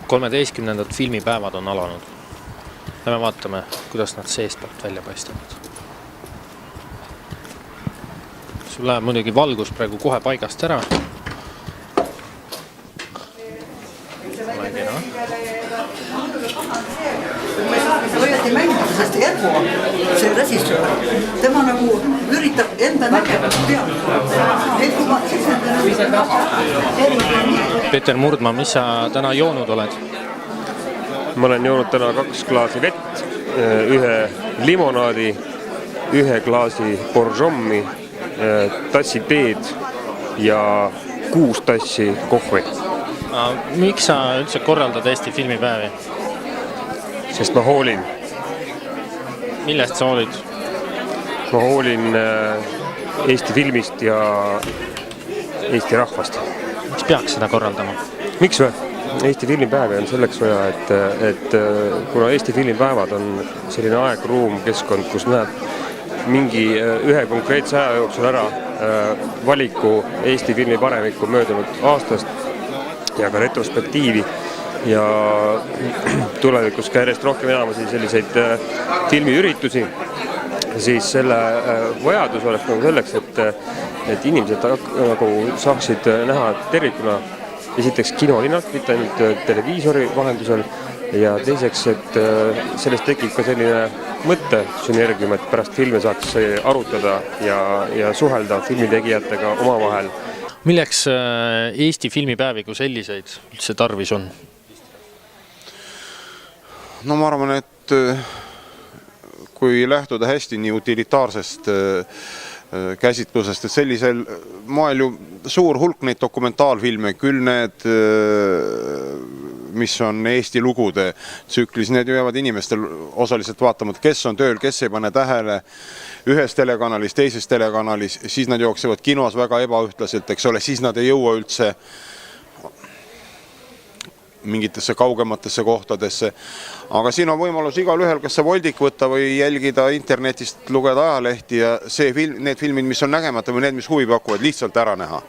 Kolmeteistkümnendad filmipäevad on alanud. Lähme vaatame, kuidas nad seestpoolt välja paistavad. Sul läheb muidugi valgus praegu kohe paigast ära. Hoiati mängida, sest Ervo, see režissöör, tema nagu üritab enda nägemust Peeter Murdmaa, mis sa täna joonud oled? Ma olen joonud täna 2 klaasi vett, 1 limonaadi, 1 klaasi bourjommi, tassi teed ja 6 tassi kohvi. Miks sa üldse korraldad Eesti filmipäevi? Sest ma hoolin. Millest sa hoolid? Ma hoolin Eesti filmist ja Eesti rahvast. Miks peaks seda korraldama? Miks või? Eesti filmipäevi on selleks vaja, et kuna Eesti filmipäevad on selline aegruum, keskkond, kus näeb mingi ühe konkreetse aja jooksul ära valiku Eesti filmi paremikku möödunud aastast ja ka retrospektiivi ja tulevikus ka järjest rohkem enamasi selliseid filmiüritusi, siis selle vajadus oleks nagu selleks, et inimesed nagu saaksid näha tervikuna esiteks kinolinalt, mitte ainult televiisori vahendusel ja teiseks, et sellest tekib ka selline mõttesünergium, et pärast filme saaks arutada ja suhelda filmitegijatega omavahel. Milleks Eesti filmipäevi kui selliseid üldse tarvis on? No ma arvan, et kui lähtuda hästi nii utilitaarsest käsitlusest, et sellisel moel ju suur hulk neid dokumentaalfilme, küll need, mis on Eesti lugude tsüklis, need ju jäävad inimestel osaliselt vaatamata, kes on tööl, kes ei pane tähele ühes telekanalis, teises telekanalis, siis nad jooksevad kinos väga ebaühtlaselt, eks ole, siis nad ei jõua üldse mingitesse kaugematesse kohtadesse. Aga siin on võimalus igal ühel, kas see voldik võtta või jälgida internetist, lugeda ajalehti ja need filmid, mis on nägemata või need, mis huvi pakuvad, lihtsalt ära näha.